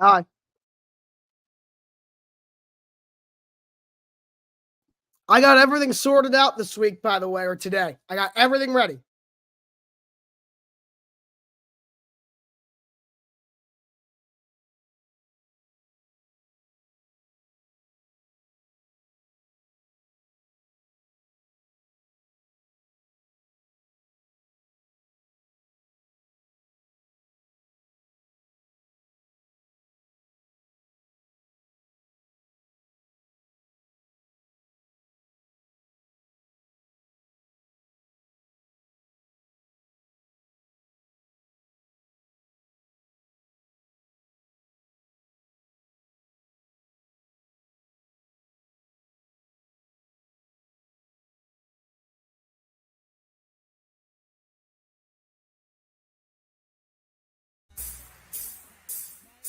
Hi. I got everything sorted out this week, by the way, or today. I got everything ready.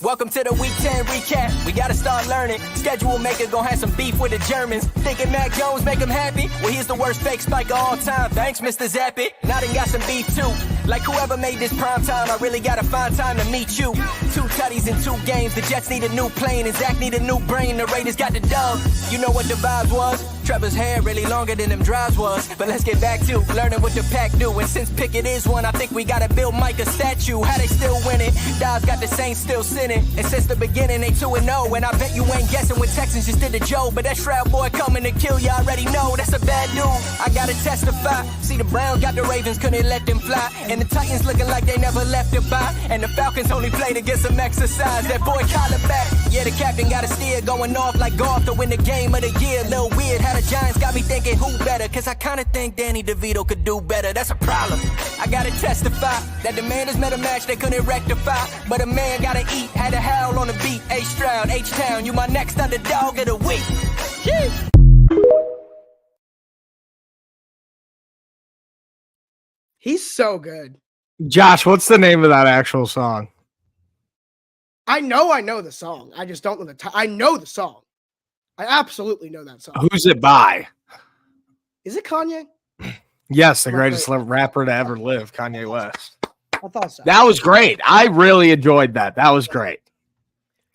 Welcome to the Week 10 recap. We gotta start learning. Schedule maker gon' have some beef with the Germans. Thinking Mac Jones make him happy? Well, he's the worst fake spike of all time. Thanks, Mr. Zappy. Now I done got some beef too. Like whoever made this prime time, I really gotta find time to meet you. 2 tutties in 2 games. The Jets need a new plane and Zach need a new brain. The Raiders got the dub. You know what the vibes was? Trevor's hair really longer than them drives was. But let's get back to learning what the pack do. And since Pickett is one, I think we gotta build Mike a statue. How they still winning? Dawes got the Saints still sinning. And since the beginning, they 2-0. And I bet you ain't guessing when Texans just did the Joe. But that Shroud boy coming to kill you, already know that's a bad dude. I gotta testify. See, the Browns got the Ravens, couldn't let them fly. And the Titans looking like they never left a bye. And the Falcons only played to get some exercise. That boy collar back. Yeah, the captain got a steer going off like golf to win the game of the year. Little weird how the Giants got me thinking who better. Cause I kinda think Danny DeVito could do better. That's a problem. I gotta testify that the man has met a match they couldn't rectify. But a man gotta eat, had to howl on the beat. H-Stroud, H-Town, you my next underdog of the week. Yee. He's so good. Josh, what's the name of that actual song? I know the song. I just don't know the I know the song. I absolutely know that song. Who's it by? Is it Kanye? Yes, the greatest rapper to ever live, Kanye West. I thought so. That was great. I really enjoyed that. That was great.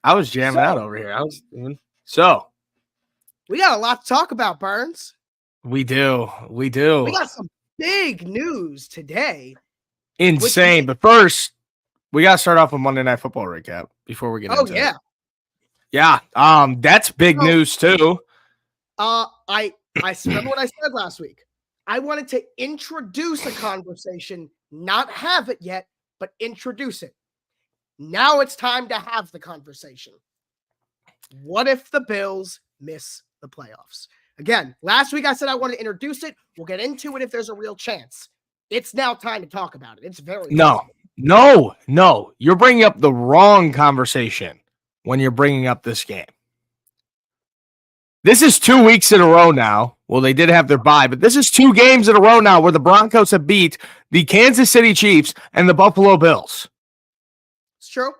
I was jamming out over here. So we got a lot to talk about, Burns. We do. We got some big news today. Insane. But first, we got to start off with Monday Night Football recap before we get into it. Yeah. That's big news too. I remember what I said last week. I wanted to introduce a conversation, not have it yet, but introduce it. Now it's time to have the conversation. What if the Bills miss the playoffs? Again, last week I said I wanted to introduce it. We'll get into it if there's a real chance. It's now time to talk about it. It's very No. You're bringing up the wrong conversation when you're bringing up this game. This is 2 weeks in a row now. Well, they did have their bye, but this is 2 games in a row now where the Broncos have beat the Kansas City Chiefs and the Buffalo Bills. It's true.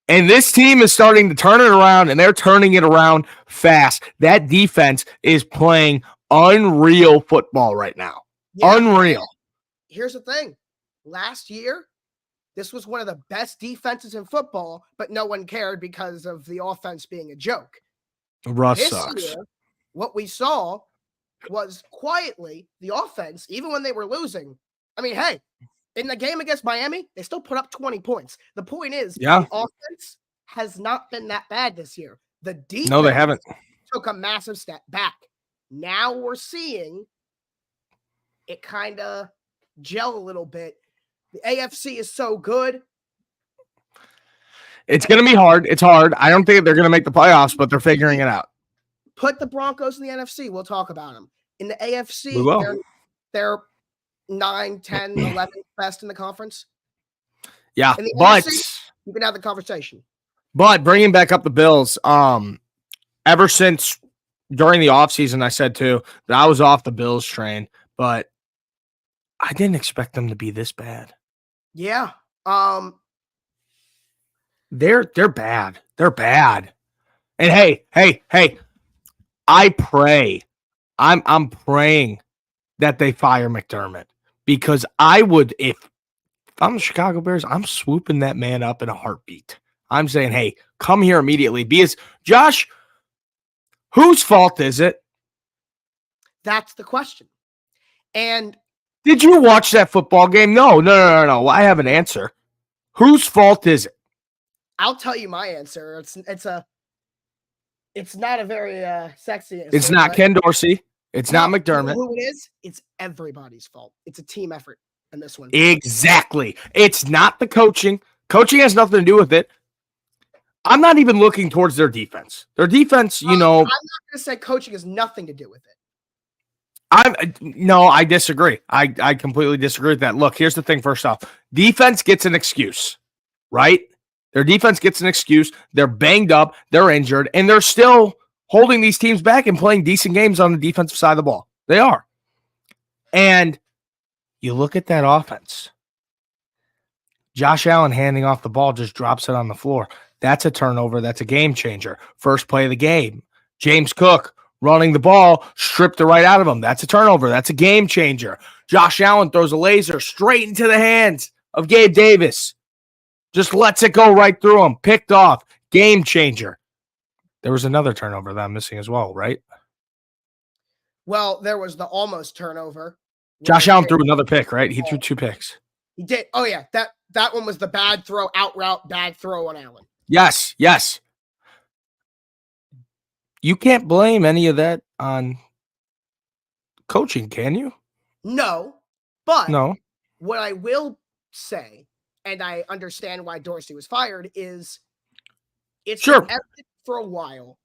And this team is starting to turn it around, and they're turning it around fast. That defense is playing unreal football right now. Yeah. Unreal. Here's the thing. Last year, this was one of the best defenses in football, but no one cared because of the offense being a joke. Russ this sucks. Year, what we saw was quietly the offense, even when they were losing. I mean, hey, in the game against Miami, they still put up 20 points. The point is, the offense has not been that bad this year. The defense they haven't. Took a massive step back. Now we're seeing it kind of gel a little bit. The AFC is so good. It's going to be hard. It's hard. I don't think they're going to make the playoffs, but they're figuring it out. Put the Broncos in the NFC. We'll talk about them. In the AFC, we will. They're 9, 10, 11 best in the conference. Yeah, but NFC, you can have the conversation. But bringing back up the Bills, ever since during the offseason, I said too that I was off the Bills train, but I didn't expect them to be this bad. Yeah. They're bad. They're bad. And hey, I pray. I'm praying that they fire McDermott, because I would, if I'm the Chicago Bears, I'm swooping that man up in a heartbeat. I'm saying, hey, come here immediately. Because, Josh, whose fault is it? That's the question. And did you watch that football game? No. I have an answer. Whose fault is it? I'll tell you my answer. It's not a very sexy answer. It's not Ken Dorsey. It's not McDermott. Who it is? It's everybody's fault. It's a team effort in this one. Exactly. It's not the coaching. Coaching has nothing to do with it. I'm not even looking towards their defense. Their defense, I'm not going to say coaching has nothing to do with it. I disagree. I completely disagree with that. Look, here's the thing. First off, defense gets an excuse, right? Their defense gets an excuse. They're banged up. They're injured, and they're still holding these teams back and playing decent games on the defensive side of the ball. They are. And you look at that offense. Josh Allen handing off the ball, just drops it on the floor. That's a turnover. That's a game changer. First play of the game. James Cook running the ball, stripped it right out of him. That's a turnover. That's a game changer. Josh Allen throws a laser straight into the hands of Gabe Davis. Just lets it go right through him. Picked off. Game changer. There was another turnover that I'm missing as well, right? Well, there was the almost turnover. Josh Allen threw another pick, right? He threw 2 picks. He did. Oh, yeah. That one was the bad throw, out route, bad throw on Allen. Yes. You can't blame any of that on coaching, can you? No. But no. What I will say, and I understand why Dorsey was fired, is it's been evident for a while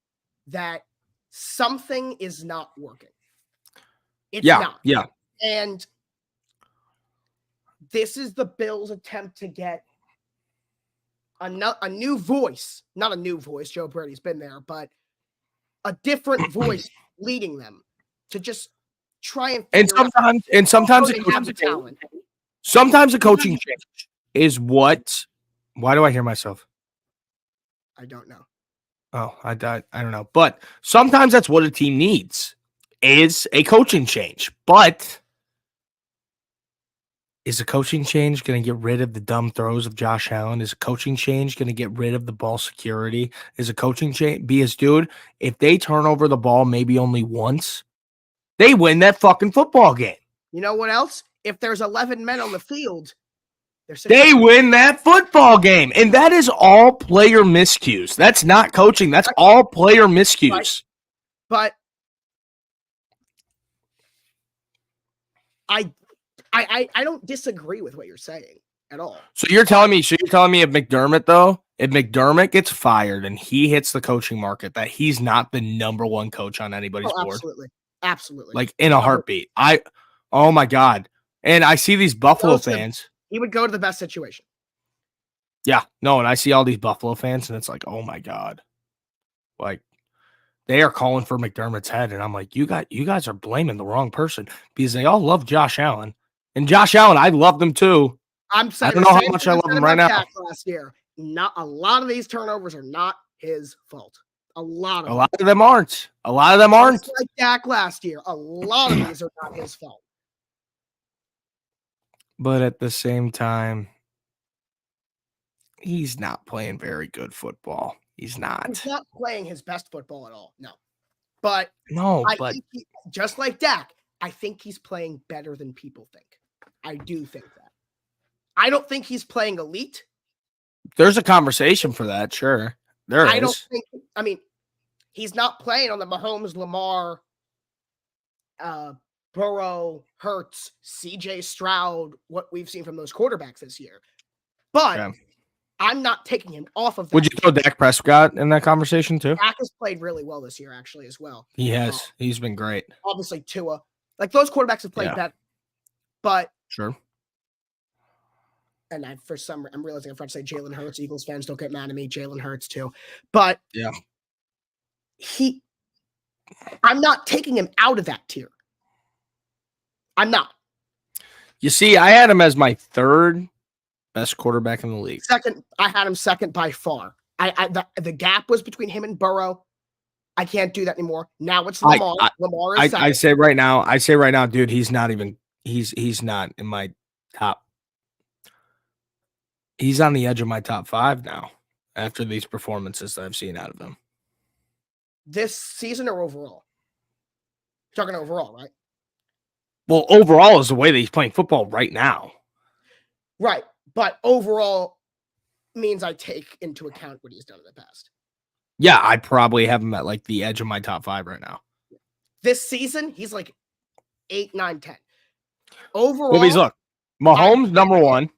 that something is not working. It's not. Yeah. And this is the Bills' attempt to get a new voice. Not a new voice. Joe Brady's been there, but a different voice leading them to just try and sometimes a coaching change is what. Why do I hear myself? I don't know. Oh, I don't know. But sometimes that's what a team needs is a coaching change. But is a coaching change going to get rid of the dumb throws of Josh Allen? Is a coaching change going to get rid of the ball security? Is a coaching change? Because, dude, if they turn over the ball maybe only once, they win that fucking football game. You know what else? If there's 11 men on the field, they win that football game. And that is all player miscues. That's not coaching. That's all player miscues. But I don't disagree with what you're saying at all. So you're telling me if McDermott gets fired and he hits the coaching market, that he's not the number one coach on anybody's board? Absolutely. Like in a heartbeat. Oh my God. And I see these Buffalo fans. He would go to the best situation. Yeah, no, and I see all these Buffalo fans, and it's like, oh my God. Like, they are calling for McDermott's head, and I'm like, you guys are blaming the wrong person because they all love Josh Allen. And Josh Allen, I love him too. I don't know how much I love him right now. Last year, not a lot of these turnovers are not his fault. A lot of them aren't. Just like Dak last year. A lot of these are not his fault. But at the same time, he's not playing very good football. He's not. He's not playing his best football at all. No. But think just like Dak, I think he's playing better than people think. I do think that. I don't think he's playing elite. There's a conversation for that, sure. He's not playing on the Mahomes, Lamar, Burrow, Hurts, CJ Stroud, what we've seen from those quarterbacks this year. But I'm not taking him off of that. Would you throw Dak Prescott in that conversation too? Dak has played really well this year, actually, as well. He has. He's been great. Obviously, Tua. Like, those quarterbacks have played better. But sure. And I'm realizing I'm trying to say Jalen Hurts. Eagles fans, don't get mad at me. Jalen Hurts too. But I'm not taking him out of that tier. I'm not. You see, I had him as my third best quarterback in the league. Second, I had him second by far. The gap was between him and Burrow. I can't do that anymore. Now it's Lamar. Lamar is second. I say right now, dude, he's not even. He's not in my top. He's on the edge of my top 5 now. after these performances that I've seen out of him. This season or overall? You're talking overall, right? Well, overall is the way that he's playing football right now. Right. But overall means I take into account what he's done in the past. Yeah, I'd probably have him at like the edge of my top 5 right now. This season, he's like 8, 9, 10. Overall, Well, look, Mahomes, number 1.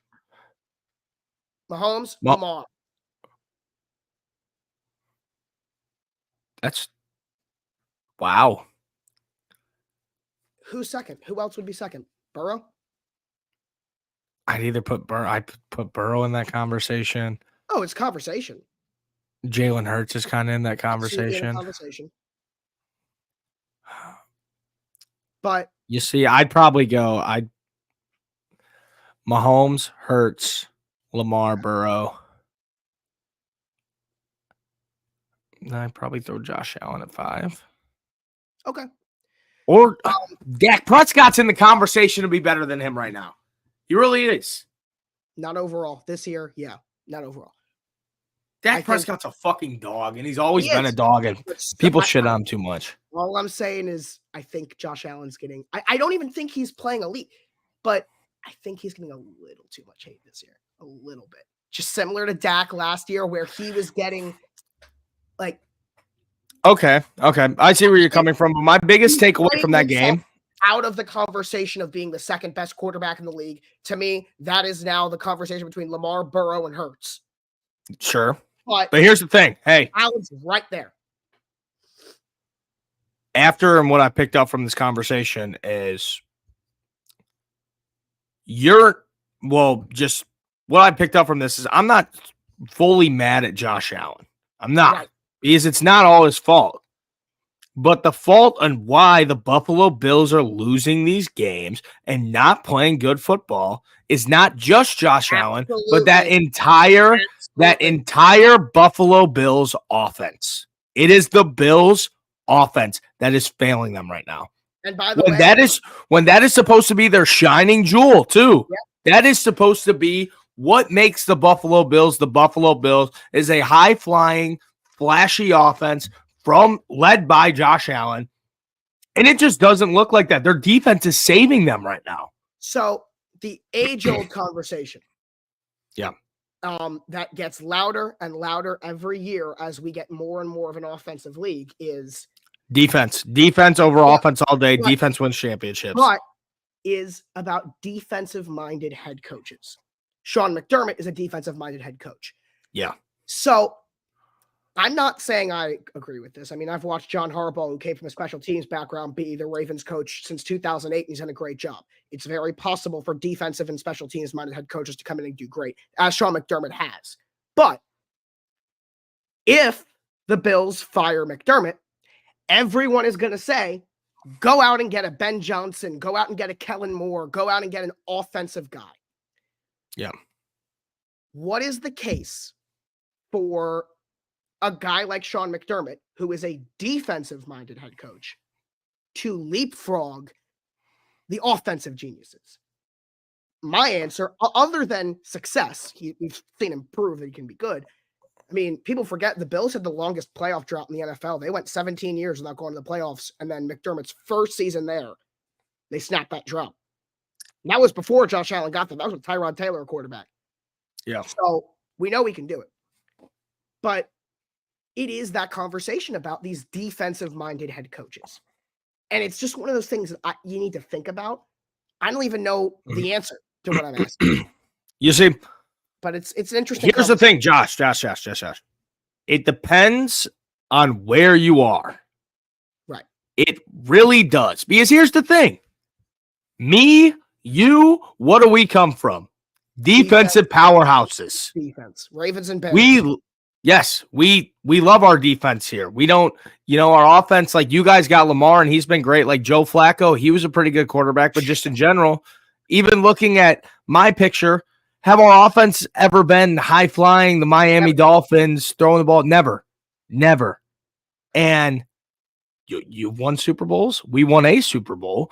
Mahomes, Lamar. That's wow. Who's second? Who else would be second? Burrow? I'd either put Burrow in that conversation. Oh, it's conversation. Jalen Hurts is kind of in that conversation. But you see, I'd probably go. Mahomes, Hurts, Lamar, Burrow. I'd probably throw Josh Allen at 5. Okay. Or Dak Prescott's in the conversation to be better than him right now. He really is. Not overall. This year, yeah. Not overall. Dak Prescott's a fucking dog, and he's always been a dog, and people shit on him too much. All I'm saying is I think Josh Allen's getting – I don't even think he's playing elite, but I think he's getting a little too much hate this year. A little bit. Just similar to Dak last year where he was getting like – Okay. I see where you're coming from, but my biggest takeaway from that game – out of the conversation of being the second best quarterback in the league, to me, that is now the conversation between Lamar, Burrow, and Hurts. Sure. But here's the thing. Hey. Allen's right there. After and what I picked up from this conversation is just what I picked up from this is I'm not fully mad at Josh Allen. I'm not. Right. Because it's not all his fault. But the fault and why the Buffalo Bills are losing these games and not playing good football is not just Josh Allen, but that entire Buffalo Bills offense. It is the Bills offense that is failing them right now. And by the way, when that is supposed to be their shining jewel too. Yeah. That is supposed to be what makes the Buffalo Bills is a high-flying, flashy offense led by Josh Allen, and it just doesn't look like that. Their defense is saving them right now. So the age-old conversation, that gets louder and louder every year as we get more and more of an offensive league is defense over offense all day. Defense wins championships. But is about defensive-minded head coaches. Sean McDermott is a defensive-minded head coach. Yeah. So I'm not saying I agree with this. I mean, I've watched John Harbaugh, who came from a special teams background, be the Ravens coach since 2008, and he's done a great job. It's very possible for defensive and special teams-minded head coaches to come in and do great, as Sean McDermott has. But if the Bills fire McDermott, everyone is going to say, go out and get a Ben Johnson, go out and get a Kellen Moore, go out and get an offensive guy. Yeah. What is the case for a guy like Sean McDermott, who is a defensive-minded head coach, to leapfrog the offensive geniuses? My answer, other than success, we've seen him prove that he can be good. I mean, people forget the Bills had the longest playoff drought in the NFL. They went 17 years without going to the playoffs, and then McDermott's first season there, they snapped that drought. And that was before Josh Allen got there. That was with Tyrod Taylor, a quarterback. Yeah. So we know we can do it. But it is that conversation about these defensive-minded head coaches. And it's just one of those things that you need to think about. I don't even know the answer to what I'm asking. You see, but it's an interesting. Here's the thing, Josh. It depends on where you are. Right. It really does. Because here's the thing. Me, you, what do we come from? Defensive powerhouses. Defense. Ravens and Bears. We love our defense here. We don't, our offense, like you guys got Lamar and he's been great. Like Joe Flacco, he was a pretty good quarterback, but just in general, even looking at my picture, have our offense ever been high flying the Miami Dolphins throwing the ball? Never. And you won Super Bowls. We won a Super Bowl.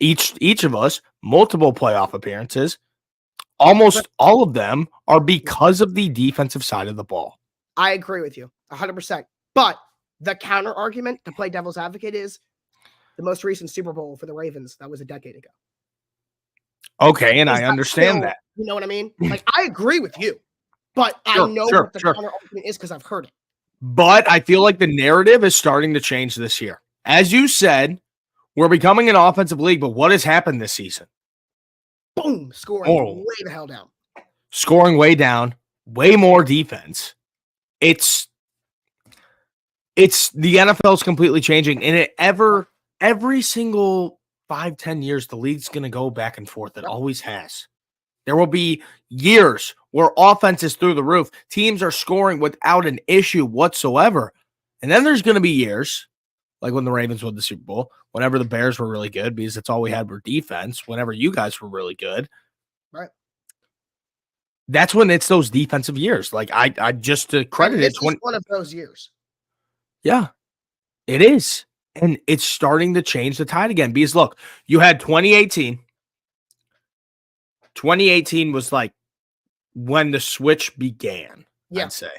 Each of us, multiple playoff appearances. Almost all of them are because of the defensive side of the ball. I agree with you 100%. But the counter argument to play devil's advocate is the most recent Super Bowl for the Ravens, that was a decade ago. Okay, and Is I that understand still, that. you know what I mean? Like, I agree with you, but I Sure, know sure, what the sure. counter argument is because I've heard it. But I feel like the narrative is starting to change this year. As you said, we're becoming an offensive league, but what has happened this season? Boom, scoring way the hell down. Scoring way down, way more defense. It's the NFL is completely changing, and every single 5-10 years, the league's going to go back and forth. It always has. There will be years where offense is through the roof. Teams are scoring without an issue whatsoever. And then there's going to be years, like when the Ravens won the Super Bowl, whenever the Bears were really good, because that's all we had were defense, whenever you guys were really good. Right. That's when it's those defensive years. Like I just to credit this it. Is one of those years. Yeah, it is. And it's starting to change the tide again. Because look, you had 2018. 2018 was like when the switch began, I'd say.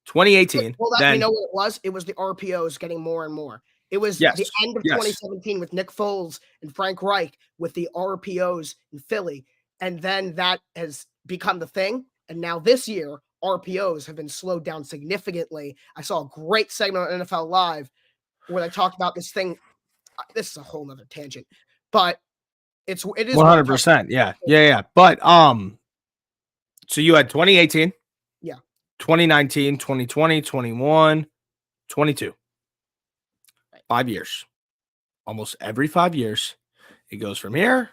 2018. Well, then, you know what it was? It was the RPOs getting more and more. It was the end of 2017 with Nick Foles and Frank Reich with the RPOs in Philly. And then that has become the thing. And now this year, RPOs have been slowed down significantly. I saw a great segment on NFL Live where they talked about this thing. This is a whole nother tangent, but it is 100%. Yeah. But so you had 2018, 2019, 2020, 21, 22. 5 years. Almost every 5 years, it goes from here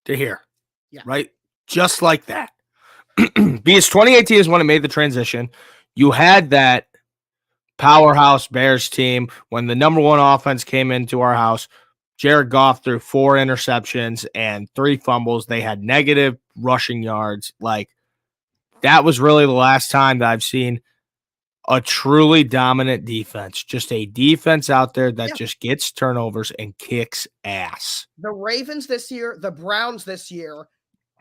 to here. Yeah. Right? Just like that. Because 2018 is when it made the transition. You had that powerhouse Bears team when the number one offense came into our house. Jared Goff threw 4 interceptions and 3 fumbles. They had negative rushing yards. Like, that was really the last time that I've seen a truly dominant defense. Just a defense out there that just gets turnovers and kicks ass. The Ravens this year, the Browns this year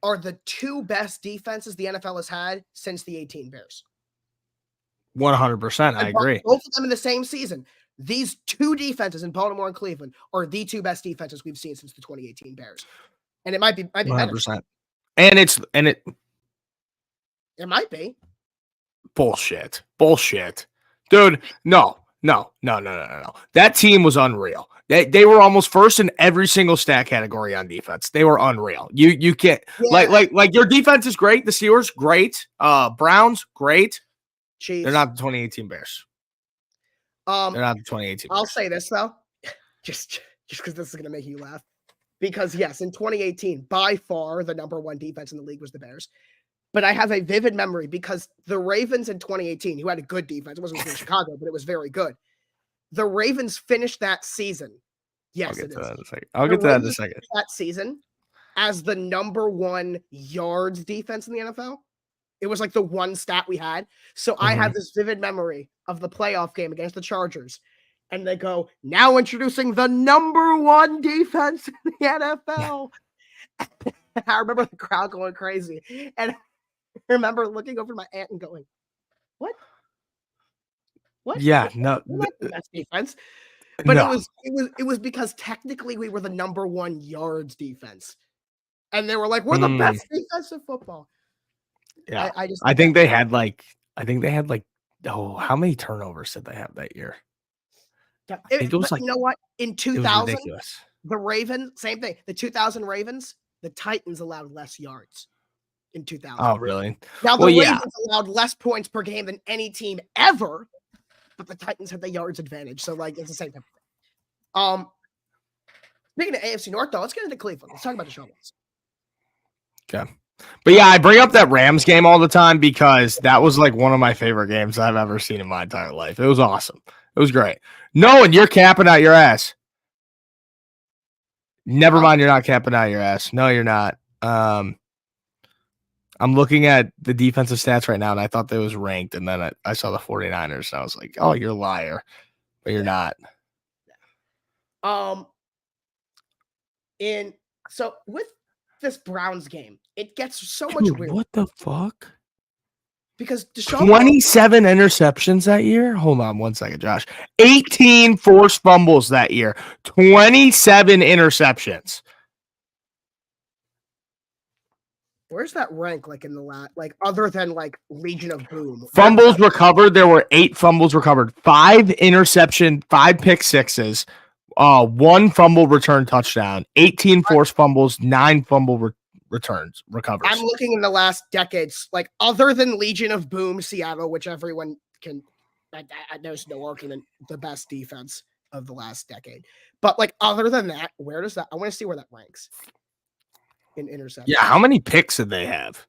are the 2 best defenses the NFL has had since the 18 Bears. 100%. I agree. Both of them in the same season. These 2 defenses in Baltimore and Cleveland are the 2 best defenses we've seen since the 2018 Bears. And it might be 100%. better. And it might be. Bullshit. Dude, no. That team was unreal. They were almost first in every single stat category on defense. They were unreal. You can't like your defense is great. The Steelers, great. Browns, great. Chiefs. They're not the 2018 Bears. They're not the 2018 I'll Bears. say this though, just because this is gonna make you laugh. Because yes, in 2018, by far the number 1 defense in the league was the Bears. But I have a vivid memory because the Ravens in 2018, who had a good defense, it wasn't in Chicago, but it was very good. The Ravens finished that season. Yes, it is. I'll get to that in a second. That season as the number 1 yards defense in the NFL. It was like the one stat we had. So I have this vivid memory of the playoff game against the Chargers. And they go, now introducing the number 1 defense in the NFL. I remember the crowd going crazy. And I remember looking over my aunt and going, what? Yeah, no. We're not the best defense. But it was because technically we were the number 1 yards defense. And they were like, we're the best defense in football. Yeah. I think they had like, how many turnovers did they have that year? It was like, you know what? In 2000, the Ravens, same thing. The 2000 Ravens, the Titans allowed less yards in 2000. Oh, really? Now, the Ravens allowed less points per game than any team ever, but the Titans had the yards advantage. So, like, it's the same thing. Speaking of AFC North, though, let's get into Cleveland. Let's talk about the Showmans. Okay. But yeah, I bring up that Rams game all the time because that was like one of my favorite games I've ever seen in my entire life. It was awesome. It was great. No, and you're capping out your ass. Never mind, you're not capping out your ass. No, you're not. I'm looking at the defensive stats right now, and I thought they was ranked, and then I saw the 49ers, and I was like, oh, you're a liar. But you're not. So with this Browns game, it gets so much weird. What the fuck? because Deshaun 27 interceptions that year. Hold on one second, Josh. 18 forced fumbles that year. 27 interceptions. Where's that rank like in the last, like other than like Legion of Boom? Fumbles recovered. There were 8 fumbles recovered, 5 interception, 5 pick sixes, 1 fumble return touchdown, 18 forced fumbles, 9 fumble returns recovers. I'm looking in the last decades, like other than Legion of Boom, Seattle, which everyone can. There's no argument, the best defense of the last decade. But like other than that, where does that? I want to see where that ranks in interceptions. Yeah, how many picks did they have?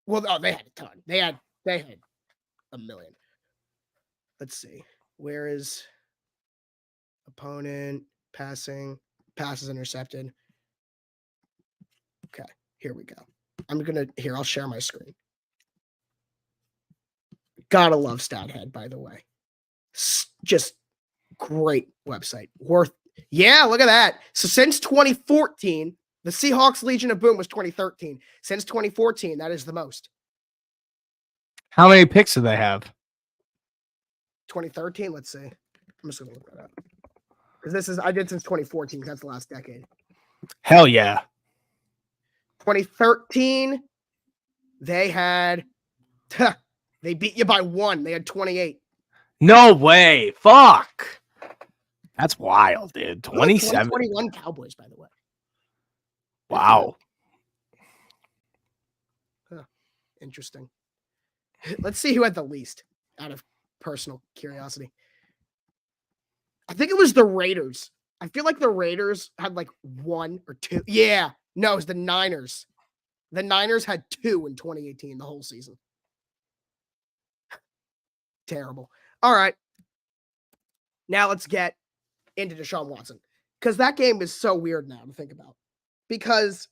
Well, they had a ton. They had a million. Let's see. Where is opponent passes intercepted? Okay, here we go. I'll share my screen. Gotta love StatHead, by the way. Just great website. Yeah, look at that. So since 2014, the Seahawks Legion of Boom was 2013. Since 2014, that is the most. How many picks did they have? 2013, let's see. I'm just gonna look that up. Because I did since 2014, that's the last decade. Hell yeah. 2013, they had they beat you by 1. They had 28. No way. Fuck. That's wild, dude. 27. 21 Cowboys, by the way. Wow. Huh. Interesting. Let's see who had the least out of personal curiosity. I think it was the Raiders. I feel like the Raiders had like 1 or 2. Yeah. No, it was the Niners. The Niners had 2 in 2018, the whole season. Terrible. All right. Now let's get into Deshaun Watson. Because that game is so weird now to think about. Because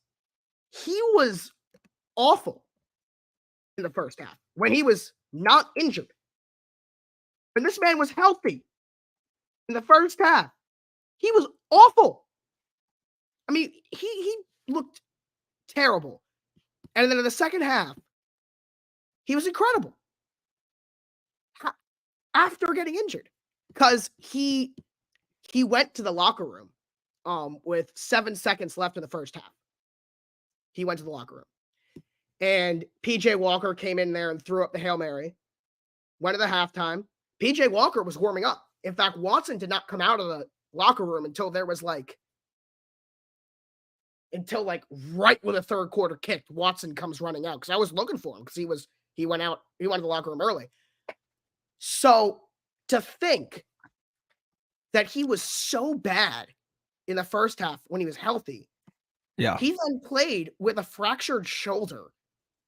he was awful in the first half when he was not injured. When this man was healthy in the first half, he was awful. I mean, he looked terrible. And then in the second half, he was incredible. After getting injured. Because he went to the locker room with 7 seconds left in the first half. He went to the locker room. And PJ Walker came in there and threw up the Hail Mary. Went to the halftime. PJ Walker was warming up. In fact, Watson did not come out of the locker room until right when the third quarter kicked, Watson comes running out. Because I was looking for him because he went to the locker room early. So to think that he was so bad in the first half when he was healthy. Yeah. He then played with a fractured shoulder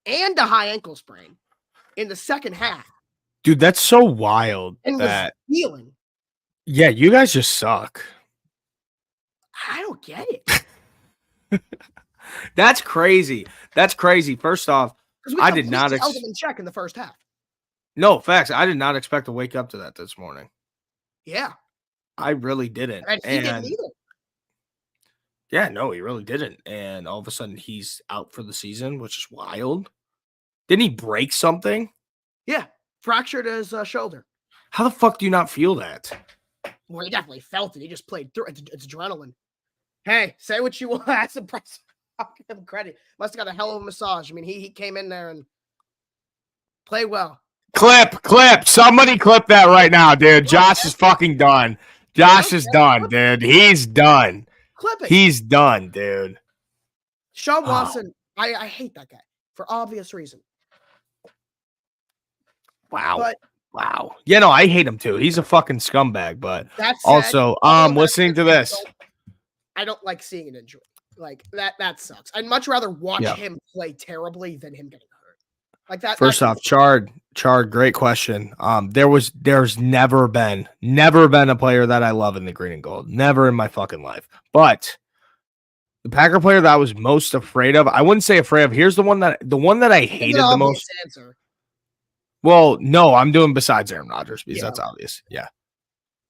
and a high ankle sprain in the second half. Dude, that's so wild. And was healing. Yeah, you guys just suck. I don't get it. That's crazy. That's crazy. First off, I did not held him in check in the first half. No, facts. I did not expect to wake up to that this morning. Yeah. I really didn't. And he didn't either. Yeah, no, he really didn't. And all of a sudden he's out for the season, which is wild. Didn't he break something? Yeah. Fractured his shoulder. How the fuck do you not feel that? Well, he definitely felt it. He just played through it. It's adrenaline. Hey, say what you want. That's impressive. I'll give him credit. Must have got a hell of a massage. I mean, he came in there and played well. Clip. Somebody clip that right now, dude. Josh is fucking done. Josh is done, dude. He's done. Clip it. He's done, dude. Sean Watson, I hate that guy for obvious reason. Wow. But wow. Yeah, no, I hate him too. He's a fucking scumbag, but that's also listening to this. I don't like seeing an injury. Like that sucks. I'd much rather watch him play terribly than him getting hurt. Like that. First off, Chard, great question. There's never been a player that I love in the green and gold. Never in my fucking life. But the Packer player that I was most afraid of, I wouldn't say afraid of. Here's the one that I hated the most. Answer. Well, no, I'm doing besides Aaron Rodgers because that's obvious. Yeah.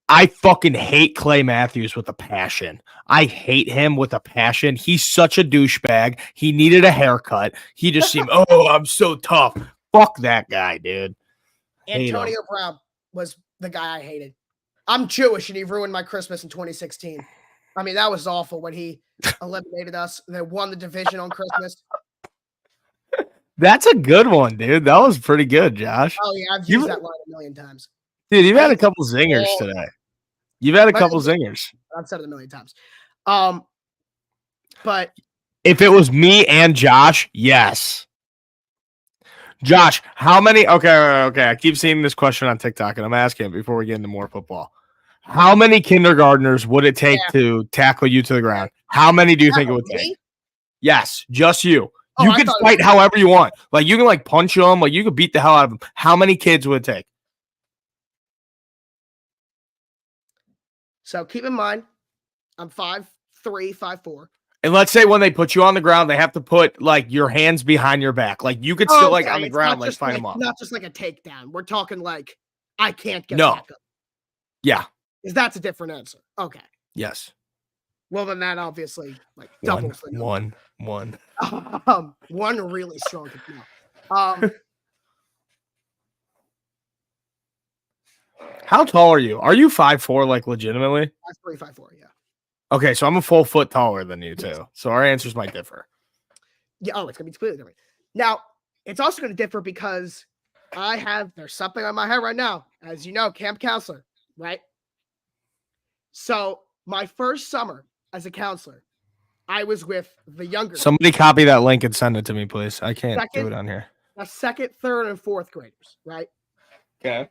I fucking hate Clay Matthews with a passion. I hate him with a passion. He's such a douchebag. He needed a haircut. He just seemed, oh, I'm so tough. Fuck that guy, dude. Hate him. Antonio Brown was the guy I hated. I'm Jewish, and he ruined my Christmas in 2016. I mean, that was awful when he eliminated us. They won the division on Christmas. That's a good one, dude. That was pretty good, Josh. Oh, yeah, I've used that line a million times. Dude, you've had a couple zingers today. You've had a couple zingers. I've said it a million times. But if it was me and Josh, yes. Josh, how many? Okay. I keep seeing this question on TikTok, and I'm asking it before we get into more football. How many kindergartners would it take to tackle you to the ground? How many do you think it would take? Yes, just you. You can fight however you want. Like, you can, like, punch them. Like, you could beat the hell out of them. How many kids would it take? So keep in mind, I'm 5'3", 5'4". And let's say when they put you on the ground, they have to put, like, your hands behind your back. Like, you could still, like, on the ground, like, fight them up. Not just like a takedown. We're talking, like, I can't get back up. Yeah. Because that's a different answer. Okay. Yes. Well, then that obviously, like, doubles the one. One really strong. How tall are you? Are you 5'4", like, legitimately? 5'3", 5'4", yeah. Okay, so I'm a full foot taller than you, too. So our answers might differ. Yeah, it's going to be completely different. Now, it's also going to differ because there's something on my head right now. As you know, camp counselor, right? So my first summer as a counselor, I was with the younger. Somebody copy that link and send it to me, please. I can't do it on here. The second, third, and fourth graders, right? Okay.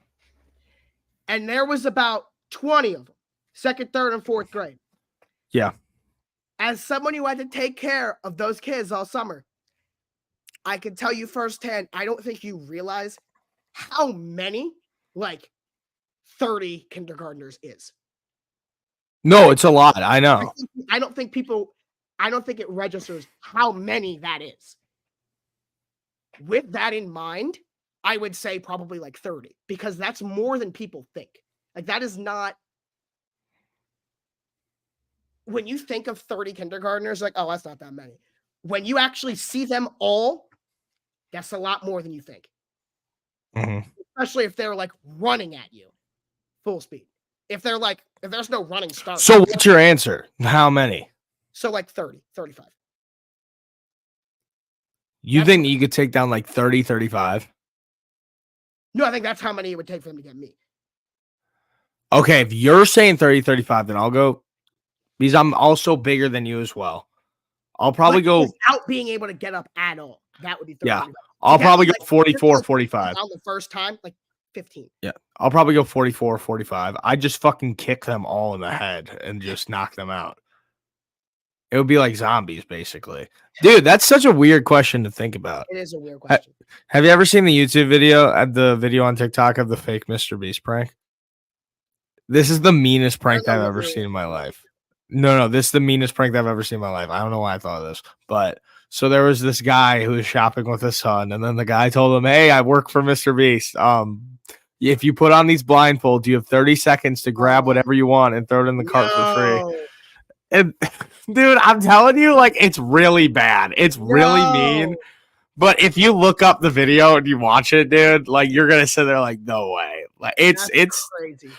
And there was about 20 of them, second, third, and fourth grade. Yeah. As someone who had to take care of those kids all summer, I can tell you firsthand, I don't think you realize how many, like, 30 kindergartners is. No, it's a lot. I know. I don't think it registers how many that is. With that in mind, I would say probably like 30, because that's more than people think. Like, that is not. When you think of 30 kindergartners, like, oh, that's not that many. When you actually see them all, that's a lot more than you think. Mm-hmm. Especially if they're, like, running at you full speed. If there's no running start. So what's your answer? How many? So like 30, 35. You think you could take down like 30, 35? No, I think that's how many it would take for them to get me. Okay, if you're saying 30, 35, then I'll go, because I'm also bigger than you as well. I'll probably go without being able to get up at all. That would be 30. Yeah. I'll probably go 44, 45. On the first time, like 15. Yeah. I'll probably go 44, 45. I just fucking kick them all in the head and just knock them out. It would be like zombies, basically. Dude, that's such a weird question to think about. It is a weird question. Have you ever seen the YouTube video, on TikTok of the fake Mr. Beast prank? This is the meanest prank I've ever seen in my life. No, this is the meanest prank I've ever seen in my life. I don't know why I thought of this, but so there was this guy who was shopping with his son, and then the guy told him, "Hey, I work for Mr. Beast. If you put on these blindfolds, you have 30 seconds to grab whatever you want and throw it in the cart for free." And dude, I'm telling you, like, it's really bad. It's really mean. But if you look up the video and you watch it, dude, like, you're gonna sit there like, no way. Like, it's crazy.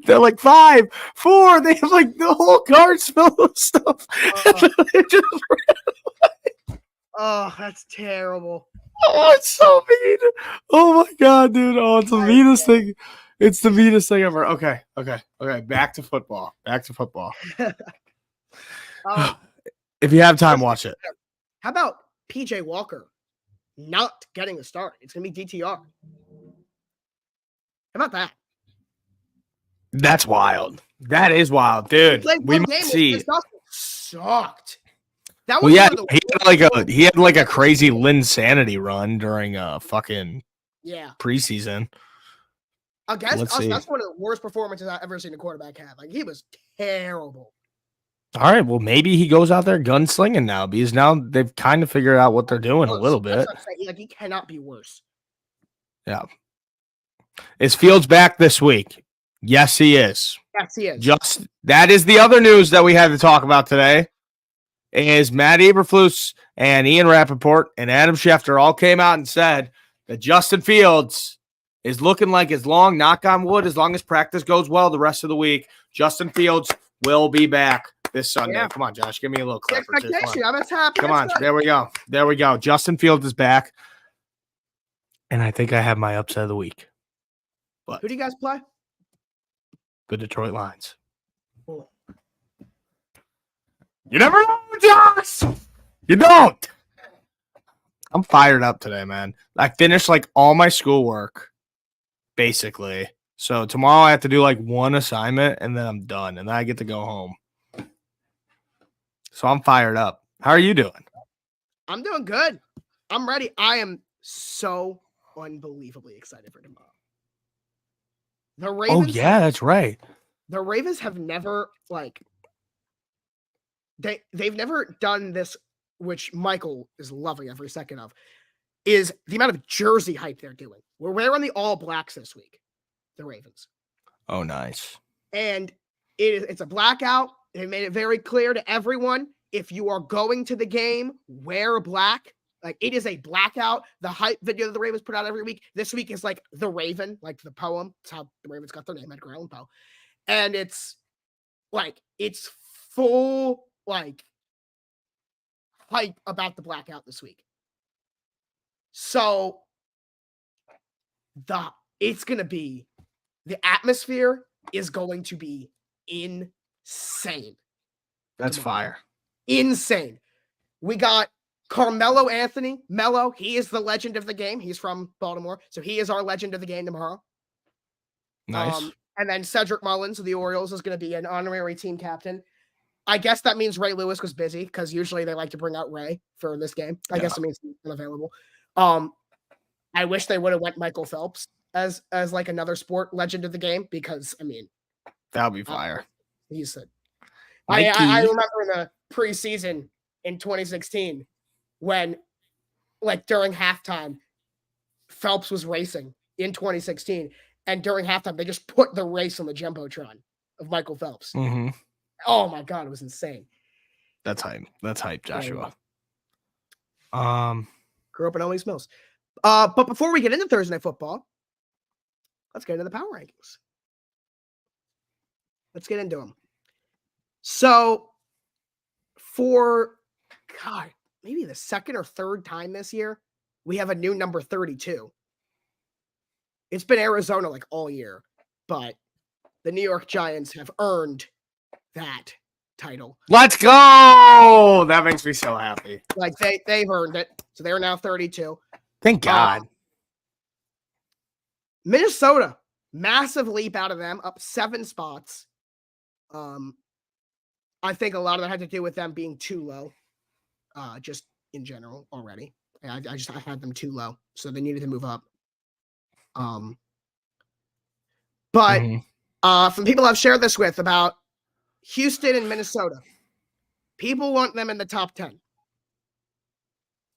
They're like 5, 4. They have like the whole cart's filled with stuff. Oh, that's terrible. Oh, it's so mean. Oh my god, dude. Oh, it's the meanest thing. It's the meanest thing ever. Okay. Back to football. If you have time, watch it. How about PJ Walker not getting a start? It's gonna be DTR. How about that? That's wild. That is wild, dude. We might see. Sucked. That was he had like a crazy Linsanity run during fucking preseason. I guess that's one of the worst performances I've ever seen a quarterback have. Like, he was terrible. All right, well, maybe he goes out there gunslinging now, because now they've kind of figured out what they're doing a little bit. Like, he cannot be worse. Yeah. Is Fields back this week? Yes, he is. Yes, he is. Just that is the other news that we had to talk about today. Is Matt Eberflus and Ian Rappaport and Adam Schefter all came out and said that Justin Fields is looking like knock on wood, as long as practice goes well the rest of the week, Justin Fields will be back this Sunday. Yeah. Come on, Josh. Give me a little clip. Expectation. I'm happy. Come on. There we go. There we go. Justin Fields is back. And I think I have my upset of the week. But who do you guys play? The Detroit Lions. Oh. You never know, Josh. You don't. I'm fired up today, man. I finished like all my schoolwork, basically. So tomorrow I have to do like one assignment and then I'm done. And then I get to go home. So I'm fired up. How are you doing? I'm doing good. I'm ready. I am so unbelievably excited for tomorrow. The Ravens. Oh, yeah, that's right. The Ravens have never they've never done this, which Michael is loving every second of, is the amount of jersey hype they're doing. We're wearing the all blacks this week, the Ravens. Oh, nice. And it's a blackout. They made it very clear to everyone, if you are going to the game, wear black. Like, it is a blackout. The hype video that the Ravens put out every week. This week is like The Raven, like the poem. It's how the Ravens got their name, Edgar Allan Poe. And it's full, hype about the blackout this week. So it's going to be, the atmosphere is going to be insane. That's fire. Insane. We got Carmelo Anthony. Melo, he is the legend of the game. He's from Baltimore. So he is our legend of the game tomorrow. Nice. And then Cedric Mullins of the Orioles is going to be an honorary team captain. I guess that means Ray Lewis was busy, because usually they like to bring out Ray for this game. I guess it means he's unavailable. I wish they would have went Michael Phelps as like another sport legend of the game, because that would be fire. He's I remember in the preseason in 2016 when, during halftime, Phelps was racing in 2016, and during halftime they just put the race on the jumbotron of Michael Phelps. Mm-hmm. Oh my God, it was insane. That's hype. That's hype, Joshua. Grew up in Owings Mills. But before we get into Thursday Night Football, let's get into the power rankings. Let's get into them. So, for maybe the second or third time this year, we have a new number 32. It's been Arizona all year, but the New York Giants have earned that title. Let's go! That makes me so happy. They've earned it. So they're now 32. Thank God. Minnesota, massive leap out of them, up 7 spots. I think a lot of that had to do with them being too low, just in general already. I had them too low, so they needed to move up. But from people I've shared this with about Houston and Minnesota, people want them in the top 10.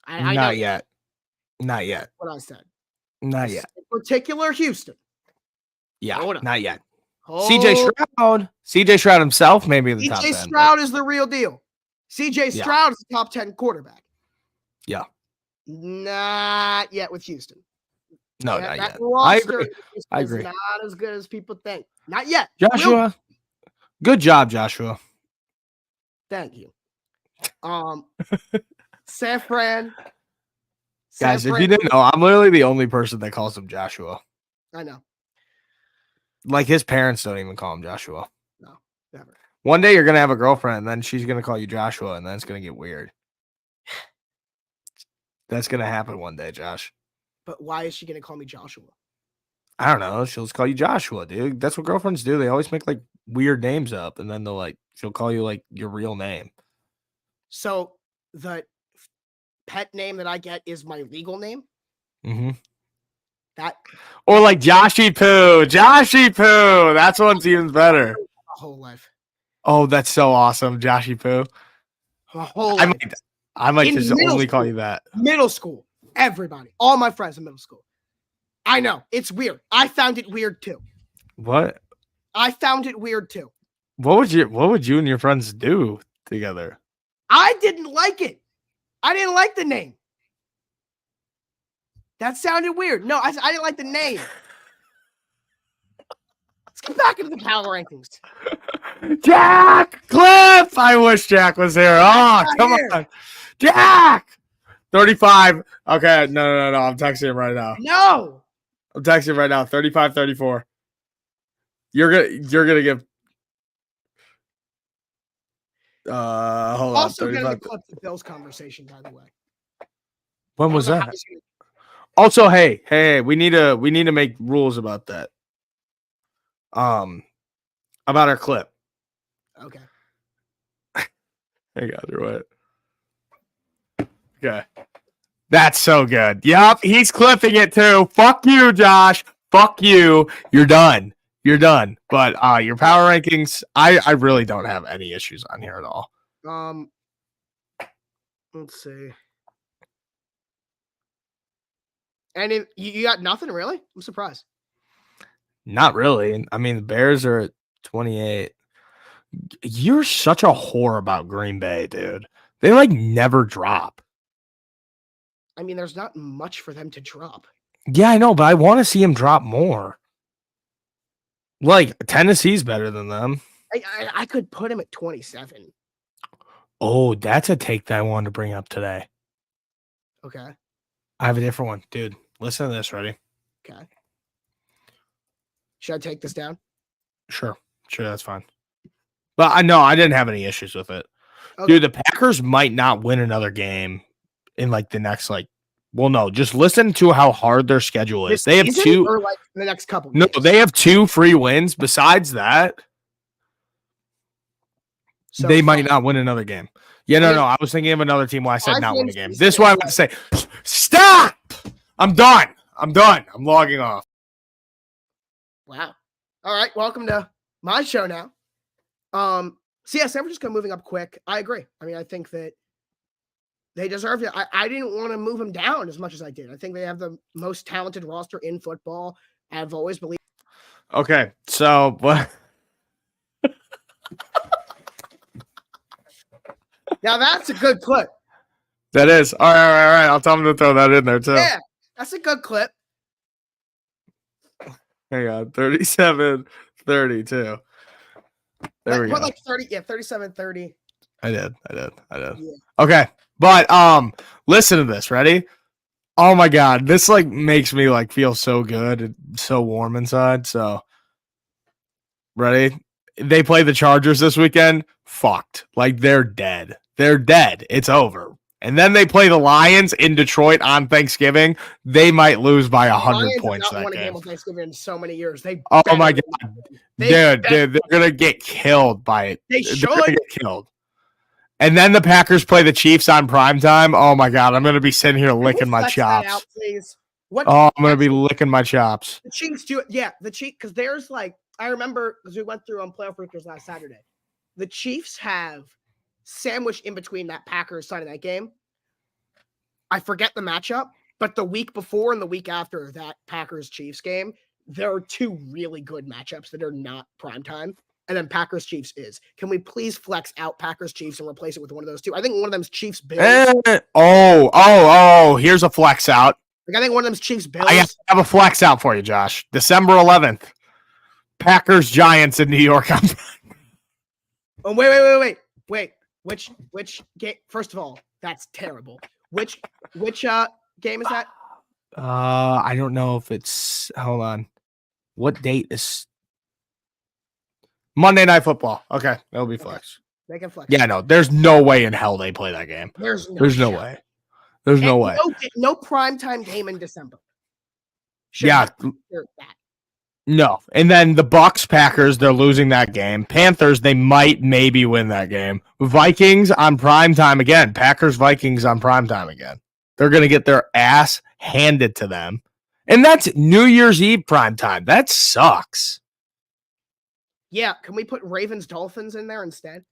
Not yet. Not yet. What I said. Not yet. In particular, Houston. Yeah, not yet. CJ Stroud himself, maybe in the top 10. CJ Stroud is the real deal. CJ Stroud is the top 10 quarterback. Yeah. Not yet with Houston. No, not yet. I agree. Not as good as people think. Not yet. Joshua. Good job, Joshua. Thank you. San Fran. Guys, if you didn't know, I'm literally the only person that calls him Joshua. I know. His parents don't even call him Joshua. No, never. One day you're going to have a girlfriend, and then she's going to call you Joshua, and then it's going to get weird. That's going to happen one day, Josh. But why is she going to call me Joshua? I don't know. She'll just call you Joshua, dude. That's what girlfriends do. They always make weird names up, and then she'll call you your real name. So the pet name that I get is my legal name? Mm-hmm. Or Joshy Poo. Joshy Poo. That's one's even better. My whole life. Oh, that's so awesome. Joshy Poo. My whole life. I might just only call you that. Middle school. Everybody. All my friends in middle school. I know. It's weird. I found it weird too. What? I found it weird too. What would you and your friends do together? I didn't like it. I didn't like the name. That sounded weird. No, I didn't like the name. Let's get back into the power rankings. Jack! Cliff! I wish Jack was here. Oh, come on. Jack! 35. Okay, no. I'm texting him right now. No. I'm texting him right now. 35, 34. You're gonna give hold on. Also 35. gonna clip the Bills conversation, by the way. When was that? Also, hey, we need to make rules about that. About our clip. Okay. Hang on, you're right. Okay. That's so good. Yup, he's clipping it too. Fuck you, Josh. Fuck you. You're done. You're done. But your power rankings, I really don't have any issues on here at all. Let's see. And you got nothing really? I'm surprised. Not really. I mean, the Bears are at 28. You're such a whore about Green Bay, dude. They like never drop. I mean, there's not much for them to drop. Yeah, I know, but I want to see him drop more. Like, Tennessee's better than them. I could put him at 27. Oh, that's a take that I wanted to bring up today. Okay. I have a different one. Dude, listen to this. Ready? Okay. Should I take this down? Sure, that's fine. But I know I didn't have any issues with it. Okay. Dude, the Packers might not win another game in like the next well, no, just listen to how hard their schedule is. They have two or like the next couple. No, games? they have 2 free wins. Besides that, so they might not win another game. Yeah, no. I was thinking of another team why I said not win a game. This is what I want to say. Stop! I'm done. I'm logging off. Wow. All right. Welcome to my show now. So yeah, San Francisco moving up quick. I agree. I mean, I think that they deserve it. I didn't want to move them down as much as I did. I think they have the most talented roster in football. I've always believed. Okay, so what? Now that's a good clip. That is. All right. I'll tell them to throw that in there too. Yeah, that's a good clip. Hang on, 37, 32. There we go. Like 30, yeah, 37, 30. I did. Yeah. Okay. But listen to this. Ready? Oh my God. This like makes me like feel so good and so warm inside. So ready? They play the Chargers this weekend. Fucked. Like they're dead. It's over. And then they play the Lions in Detroit on Thanksgiving. They might lose by 100 points that game. game. Game on Thanksgiving in so many years. Oh my God, dude, they're gonna get killed by it. They should get killed. And then the Packers play the Chiefs on primetime. Oh my God, I'm gonna be sitting here licking my chops. Out, please. I'm gonna be licking my chops. The Chiefs do it. Yeah, the Chiefs, because there's like, I remember because we went through on Playoff Breakers last Saturday. The Chiefs have sandwiched in between that Packers side of that game. I forget the matchup, but the week before and the week after that Packers-Chiefs game, there are 2 really good matchups that are not primetime. And then Packers-Chiefs is. Can we please flex out Packers-Chiefs and replace it with one of those 2? I think one of them's Chiefs-Bills. Here's a flex out. Like I think one of them's Chiefs-Bills. I have a flex out for you, Josh. December 11th. Packers-Giants in New York. Oh, wait. Which game? First of all, that's terrible. Which game is that? I don't know if it's. Hold on. What date is Monday Night Football? Okay, that'll be flex. They can flex. Yeah, no. There's no way in hell they play that game. There's no way. There's no way. No primetime game in December. Yeah. No. And then the Bucks, Packers, they're losing that game. Panthers, they might maybe win that game. Vikings on primetime again. Packers, Vikings on primetime again. They're going to get their ass handed to them. And that's New Year's Eve primetime. That sucks. Yeah. Can we put Ravens, Dolphins in there instead?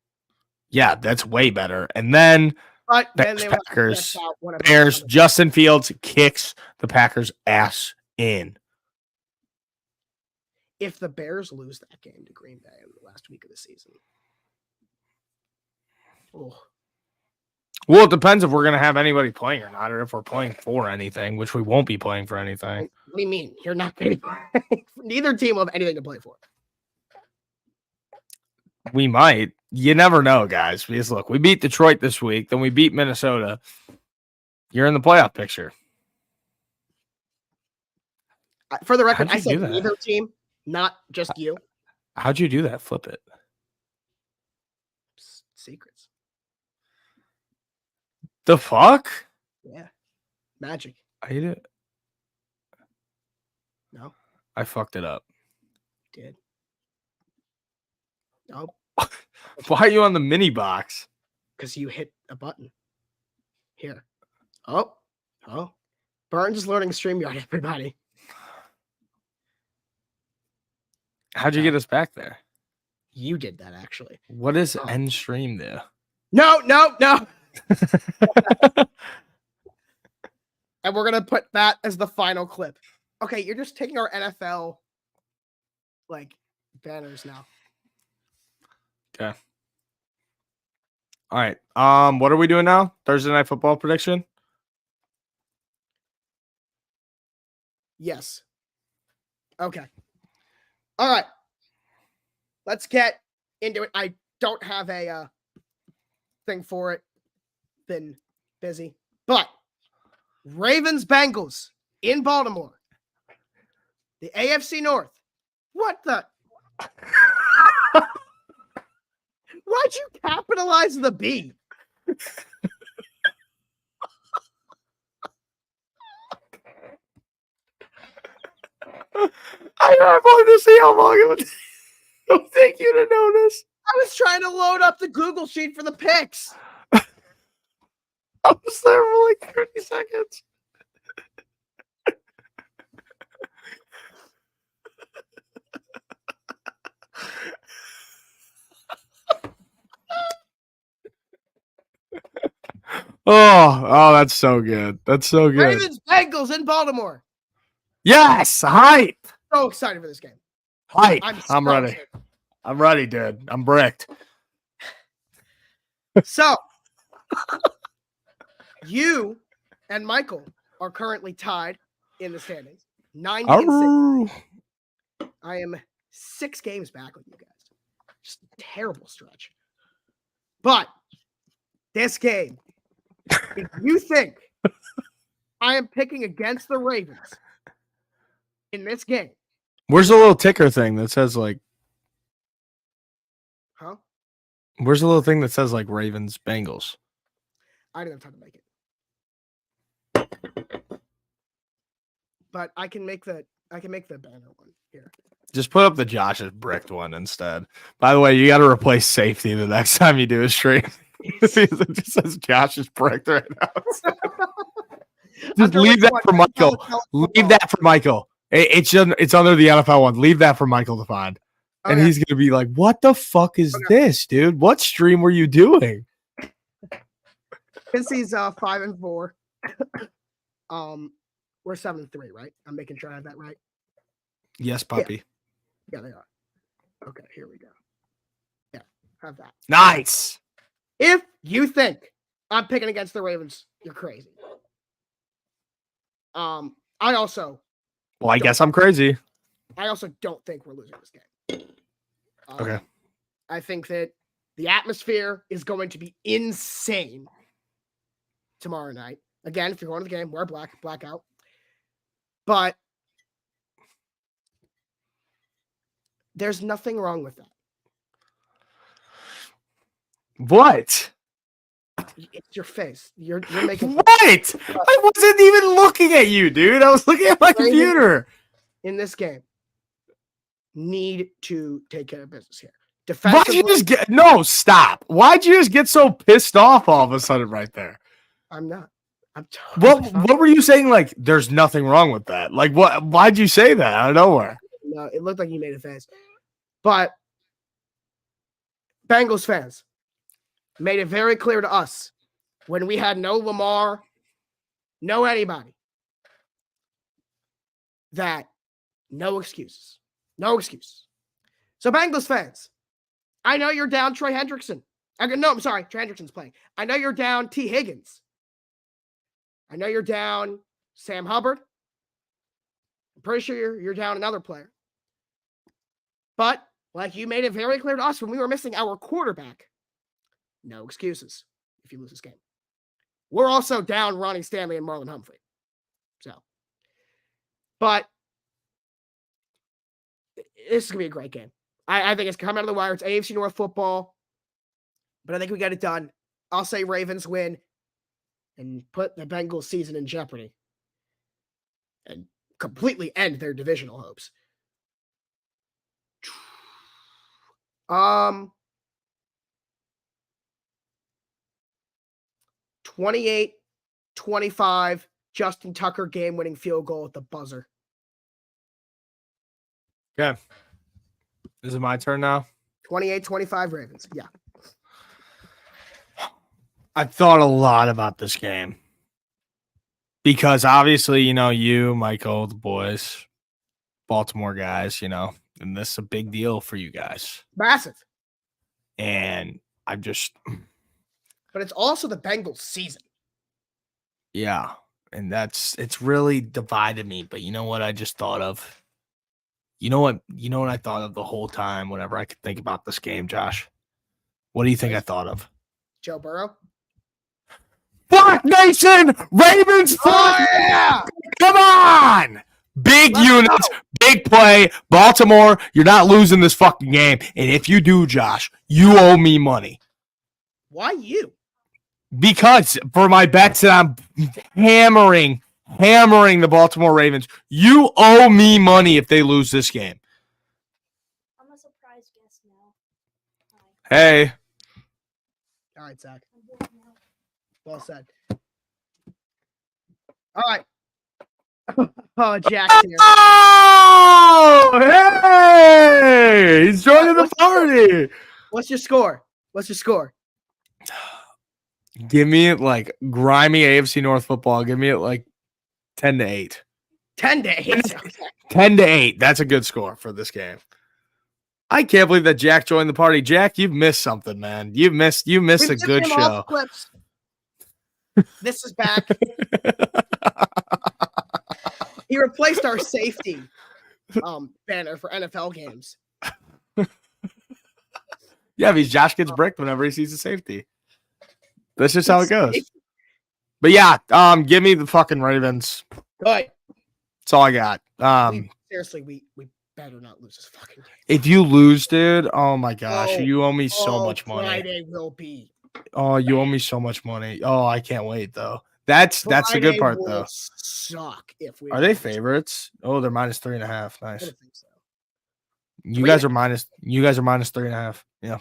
Yeah, that's way better. And then Packers, Bears, Justin Fields kicks the Packers ass in. if the Bears lose that game to Green Bay in the last week of the season. Oh. Well, it depends if we're going to have anybody playing or not, or if we're playing for anything, which we won't be playing for anything. What do you mean? You're not going to play? Neither team will have anything to play for. We might. You never know, guys. Because look, we beat Detroit this week, then we beat Minnesota. You're in the playoff picture. For the record, I said neither team, not just you. How'd you do that? Flip it. Secrets. The fuck? Yeah. Magic. I hate it. No. I fucked it up. You did. No. Why are you on the mini box? Because you hit a button. Here. Oh. Burns is loading StreamYard, everybody. How'd you get us back there? You did that, actually. What does end stream do? No. And we're going to put that as the final clip. Okay, you're just taking our NFL, banners now. Okay. All right. What are we doing now? Thursday Night Football prediction? Yes. Okay. All right. Let's get into it. I don't have a thing for it. Been busy. But Ravens Bengals in Baltimore. The AFC North. What the? Why'd you capitalize the B? I wanted to see how long it would take you to notice. I was trying to load up the Google sheet for the picks. I was there for like 30 seconds. Oh, that's so good. That's so good. Ravens Bengals in Baltimore. Yes, hype. So excited for this game. Hype. I'm ready. excited. I'm ready, dude. I'm bricked. So, you and Michael are currently tied in the standings. 90-6. I am 6 games back with you guys. Just a terrible stretch. But this game, if you think I am picking against the Ravens in this game. Where's the little ticker thing that says Huh? Where's the little thing that says Ravens Bengals? I didn't have time to make it. But I can make the banner one here. Just put up the Josh's bricked one instead. By the way, you got to replace safety the next time you do a stream. It just says Josh is bricked right now. Just leave that for Michael. Leave that for Michael. It's under the NFL one. Leave that for Michael to find. And he's going to be like, what the fuck is this, dude? What stream were you doing? Since he's 5-4. We're 7-3, right? I'm making sure I have that right. Yes, puppy. Yeah, they are. Okay, here we go. Yeah, have that. Nice. If you think I'm picking against the Ravens, you're crazy. I guess I'm crazy. I also don't think we're losing this game. Okay. I think that the atmosphere is going to be insane tomorrow night. Again, if you're going to the game, wear blackout. But there's nothing wrong with that. What? It's your face. You're making what? I wasn't even looking at you, dude. I was looking at my computer. In this game, need to take care of business here. Why'd you just get stop? Why'd you just get so pissed off all of a sudden right there? I'm not. I'm totally what were you saying? There's nothing wrong with that. What? Why'd you say that out of nowhere? No, it looked like you made a face. But Bengals fans made it very clear to us when we had no Lamar, no anybody, that no excuses. No excuse. So Bengals fans, I know you're down Trey Hendrickson. No, I'm sorry. Trey Hendrickson's playing. I know you're down T. Higgins. I know you're down Sam Hubbard. I'm pretty sure you're down another player. But like you made it very clear to us when we were missing our quarterback, no excuses if you lose this game. We're also down Ronnie Stanley and Marlon Humphrey. So, but this is going to be a great game. I think it's coming out of the wire. It's AFC North football, but I think we got it done. I'll say Ravens win and put the Bengals season in jeopardy and completely end their divisional hopes. 28-25, Justin Tucker game-winning field goal at the buzzer. Okay. Is it my turn now? 28-25 Ravens. Yeah. I've thought a lot about this game because obviously, you, Michael, the boys, Baltimore guys, and this is a big deal for you guys. Massive. And But it's also the Bengals season. Yeah. And it's really divided me. But you know what I just thought of? You know what I thought of the whole time whenever I could think about this game, Josh? What do you think I thought of? Joe Burrow? Fuck Nation! Ravens! Oh, yeah! Come on! Big units, big play. Baltimore, you're not losing this fucking game. And if you do, Josh, you owe me money. Why you? Because for my bets that I'm hammering the Baltimore Ravens, you owe me money if they lose this game. I'm a surprise guest now. Hey. All right, Zach. Well said. All right. Oh, Jack's here. Oh, hey! He's joining the party. What's your score? Give me it like grimy AFC North football. Give me it like 10-8. 10-8. 10-8. That's a good score for this game. I can't believe that Jack joined the party. Jack, you've missed something, man. You missed a good show. This is back. He replaced our safety banner for NFL games. Yeah, because Josh gets bricked whenever he sees a safety. That's just how it goes. But yeah, give me the fucking Ravens. Good. That's all I got. Seriously, we better not lose this fucking game. If you lose, dude, oh my gosh, you owe me so much money. Friday will be. Oh, you owe me so much money. Oh, I can't wait though. That's the good part though. Suck if we are they favorites? Oh, they're -3.5. Nice. I don't think so. You guys are -3.5. Yeah.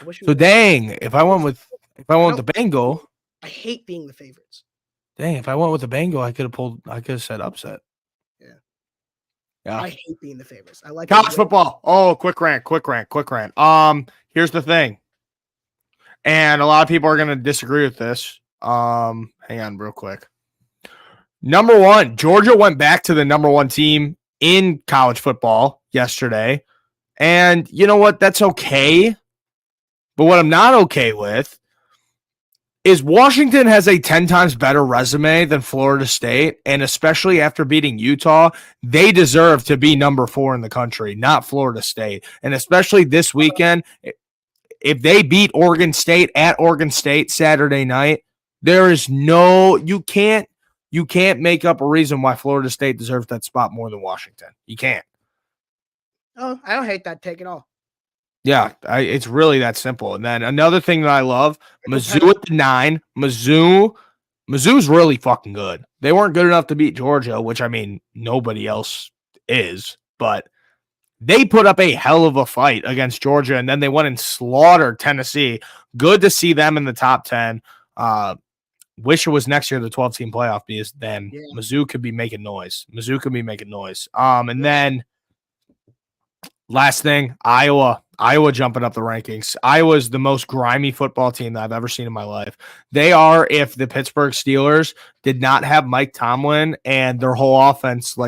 So we dang, if I went with the Bengal, I hate being the favorites. Dang, if I went with the Bengal, I could have said upset. Yeah. I hate being the favorites. I like college football. Oh, quick rant. Here's the thing. And a lot of people are going to disagree with this. Hang on real quick. Number one, Georgia went back to the number one team in college football yesterday. And you know what? That's okay. But what I'm not okay with is Washington has a 10 times better resume than Florida State. And especially after beating Utah, they deserve to be number 4 in the country, not Florida State. And especially this weekend, if they beat Oregon State at Oregon State Saturday night, there is you can't make up a reason why Florida State deserves that spot more than Washington. You can't. Oh, I don't hate that take at all. Yeah, it's really that simple. And then another thing that I love, Mizzou at the 9. Mizzou's really fucking good. They weren't good enough to beat Georgia, which, I mean, nobody else is. But they put up a hell of a fight against Georgia, and then they went and slaughtered Tennessee. Good to see them in the top 10. Wish it was next year the 12-team playoff because then Mizzou could be making noise. And then last thing, Iowa jumping up the rankings. Iowa's the most grimy football team that I've ever seen in my life. They are if the Pittsburgh Steelers did not have Mike Tomlin and their whole offense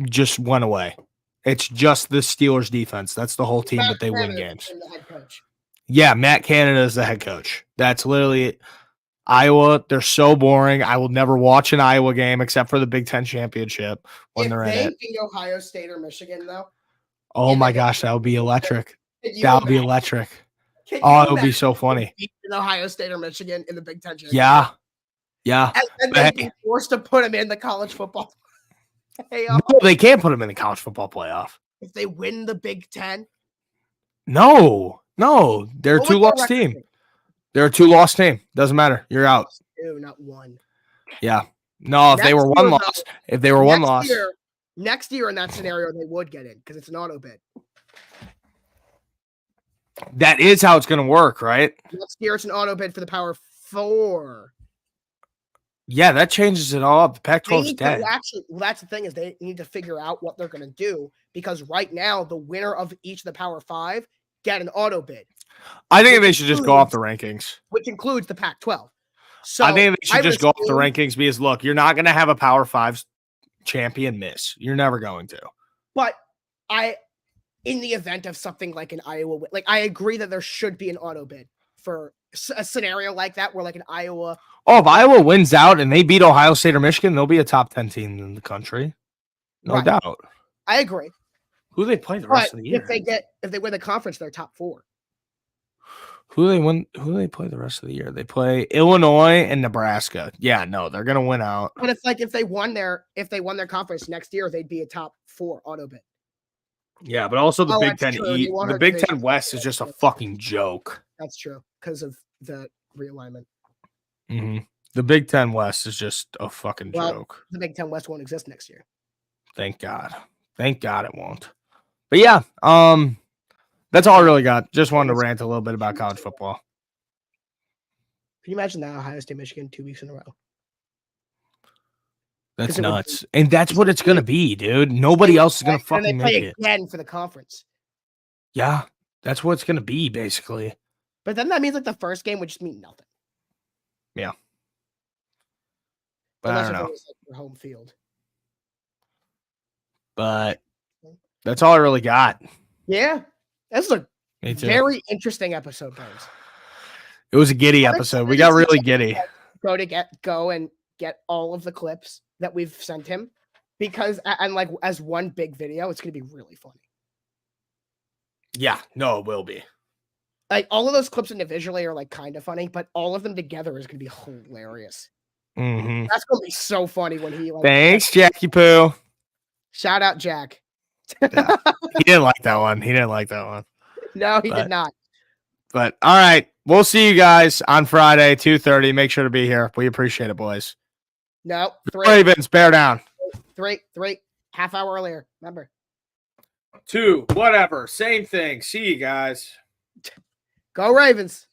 just went away. It's just the Steelers defense. That's the whole team, Matt but they win Canada games. became the head coach. Yeah, Matt Canada is the head coach. That's literally it. Iowa, they're so boring. I will never watch an Iowa game except for the Big Ten championship when If they're in they it. beat Ohio State or Michigan, though, Oh in my the gosh, that would be electric. can you That would be imagine? electric. Can you Oh, it would be imagine so if they funny. beat Ohio State or Michigan in the Big Ten championship? Yeah. Yeah. And But they'd hey, be forced to put them in the college football playoff no, they can't put them in the college football playoff. if they win the Big Ten. No, they're a What would their two-loss record team. be? They're a two-loss team. Doesn't matter. You're out. Two, not one. Yeah. No, if they were one loss, Next year in that scenario, they would get in because it's an auto bid. that is how it's going to work, right? Next year, it's an auto bid for the Power 4. Yeah, that changes it all up. The Pac-12 is dead. That's the thing is they need to figure out what they're going to do because right now, the winner of each of the Power 5 get an auto bid. I think they should just go off the rankings. Which includes the Pac-12. So I think they should just go off the rankings because, look, you're not going to have a Power 5 champion miss. You're never going to. But in the event of something like an Iowa, like I agree that there should be an auto bid for a scenario like that where like an Iowa. Oh, if Iowa wins out and they beat Ohio State or Michigan, they'll be a top 10 team in the country. No doubt. I agree. Who do they play the rest of the year? If they win the conference, they're top 4. Who do they play the rest of the year? They play Illinois and Nebraska. Yeah, no, they're gonna win out. But if they won their conference next year, they'd be a top 4 auto bid. Yeah, but also the Big Ten True. the Big Ten West is just a fucking joke. That's true because of the realignment. Mm-hmm. The Big Ten West is just a fucking joke. The Big Ten West won't exist next year. Thank God. Thank God it won't. But yeah, that's all I really got. Just wanted to rant a little bit about college football. Can you imagine that Ohio State, Michigan 2 weeks in a row? That's nuts. And that's what it's going to be, dude. Nobody else is going to fucking make it. Again for the conference. Yeah, that's what it's going to be, basically. But then that means like the first game would just mean nothing. Yeah. But I don't know. It was like your home field. But that's all I really got. Yeah. That's a very interesting episode, guys. It was a giddy episode. We got really giddy. Go and get all of the clips that we've sent him because and like as one big video, it's gonna be really funny. Yeah, no, it will be. Like all of those clips individually are like kind of funny, but all of them together is gonna be hilarious. Mm-hmm. That's gonna be so funny when he like. Thanks, Jackie Poo. Shout out Jack. Yeah. He didn't like that one. No, he did not. But all right, we'll see you guys on Friday, 2:30. Make sure to be here. We appreciate it, boys. No, 3. Ravens, bear down. 3, half hour earlier. Remember. 2, whatever. Same thing. See you guys. Go Ravens.